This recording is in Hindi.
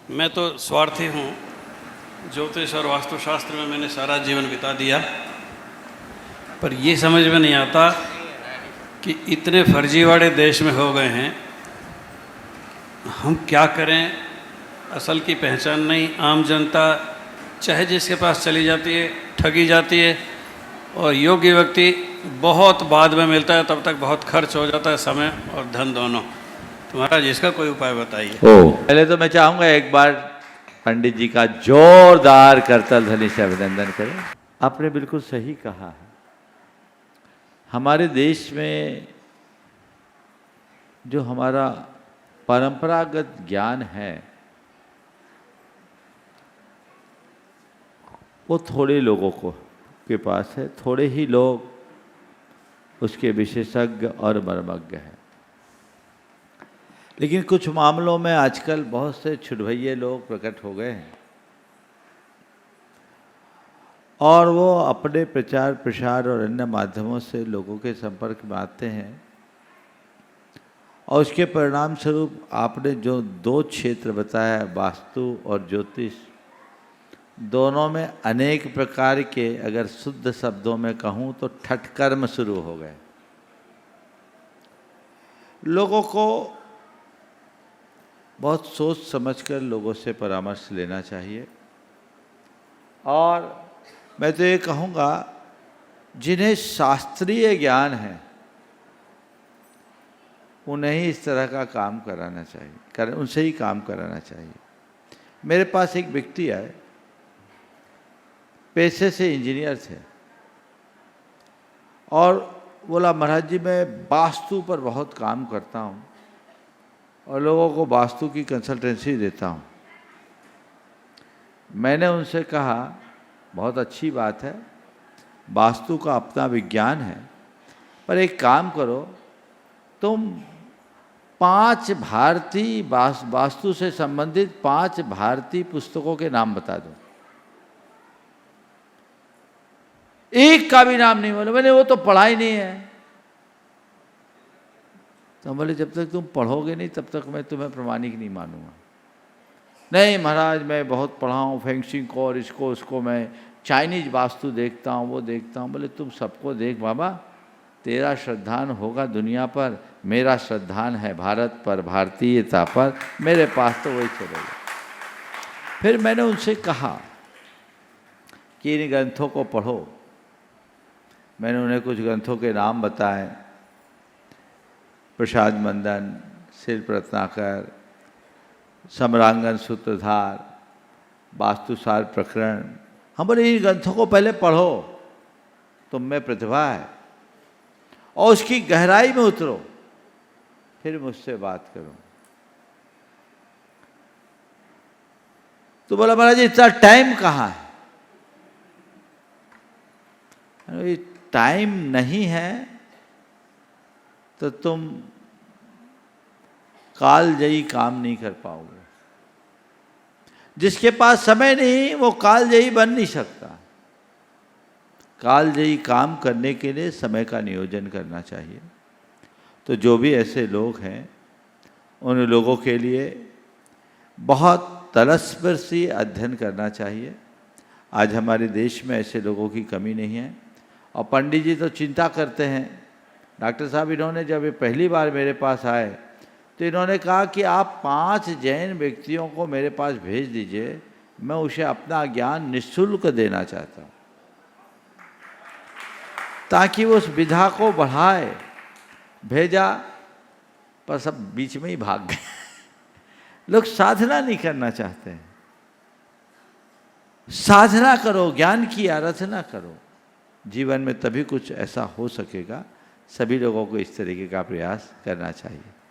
मैं तो स्वार्थी हूँ। ज्योतिष और वास्तुशास्त्र में मैंने सारा जीवन बिता दिया, पर ये समझ में नहीं आता कि इतने फर्जीवाड़े देश में हो गए हैं, हम क्या करें? असल की पहचान नहीं, आम जनता चाहे जिसके पास चली जाती है ठगी जाती है, और योग्य व्यक्ति बहुत बाद में मिलता है, तब तक बहुत खर्च हो जाता है, समय और धन दोनों। तो महाराज इसका कोई उपाय बताइए। पहले तो मैं चाहूँगा एक बार पंडित जी का जोरदार करतल ध्वनि से अभिनंदन करें। आपने बिल्कुल सही कहा है। हमारे देश में जो हमारा परंपरागत ज्ञान है वो थोड़े लोगों को के पास है, थोड़े ही लोग उसके विशेषज्ञ और मर्मज्ञ हैं। लेकिन कुछ मामलों में आजकल बहुत से छुटभैये लोग प्रकट हो गए हैं और वो अपने प्रचार प्रसार और अन्य माध्यमों से लोगों के संपर्क में आते हैं, और उसके परिणाम स्वरूप आपने जो दो क्षेत्र बताया, वास्तु और ज्योतिष, दोनों में अनेक प्रकार के, अगर शुद्ध शब्दों में कहूँ तो ठटकर्म शुरू हो गए। लोगों को बहुत सोच समझकर लोगों से परामर्श लेना चाहिए। और मैं तो ये कहूँगा जिन्हें शास्त्रीय ज्ञान है उन्हें ही इस तरह का काम कराना चाहिए, उनसे ही काम कराना चाहिए। मेरे पास एक व्यक्ति आए, पेशे से इंजीनियर थे, और बोला महाराज जी मैं वास्तु पर बहुत काम करता हूँ और लोगों को वास्तु की कंसल्टेंसी देता हूँ। मैंने उनसे कहा बहुत अच्छी बात है, वास्तु का अपना विज्ञान है, पर एक काम करो, तुम 5 भारतीय वास्तु से संबंधित 5 भारतीय पुस्तकों के नाम बता दो। एक का भी नाम नहीं बोले। मैंने वो तो पढ़ा ही नहीं है। तो बोले जब तक तुम पढ़ोगे नहीं तब तक मैं तुम्हें प्रमाणिक नहीं मानूंगा। नहीं महाराज मैं बहुत पढ़ा हूँ, फेंगशिंग को और इसको उसको, मैं चाइनीज वास्तु देखता हूँ, वो देखता हूँ। बोले तुम सबको देख बाबा, तेरा श्रद्धान होगा दुनिया पर, मेरा श्रद्धान है भारत पर, भारतीयता पर, मेरे पास तो वही चलेगा। फिर मैंने उनसे कहा कि इन ग्रंथों को पढ़ो। मैंने उन्हें कुछ ग्रंथों के नाम बताए, प्रसाद मंदन, शिल्प रत्नाकर, सम्रांगन सूत्रधार, वास्तुसार प्रकरण। हम बोले इन ग्रंथों को पहले पढ़ो, तुम में प्रतिभा है, और उसकी गहराई में उतरो, फिर मुझसे बात करो। तो बोला महाराज इतना टाइम कहाँ है? टाइम नहीं है तो तुम कालजयी काम नहीं कर पाओगे। जिसके पास समय नहीं वो कालजयी बन नहीं सकता। कालजयी काम करने के लिए समय का नियोजन करना चाहिए। तो जो भी ऐसे लोग हैं उन लोगों के लिए बहुत तलस्पर से अध्ययन करना चाहिए। आज हमारे देश में ऐसे लोगों की कमी नहीं है। और पंडित जी तो चिंता करते हैं। डॉक्टर साहब इन्होंने जब ये पहली बार मेरे पास आए तो इन्होंने कहा कि आप 5 जैन व्यक्तियों को मेरे पास भेज दीजिए, मैं उसे अपना ज्ञान निःशुल्क देना चाहता हूँ, ताकि वो उस विधा को बढ़ाए। भेजा पर सब बीच में ही भाग गए। लोग साधना नहीं करना चाहते हैं। साधना करो, ज्ञान की आराधना करो, जीवन में तभी कुछ ऐसा हो सकेगा। सभी लोगों को इस तरीके का प्रयास करना चाहिए।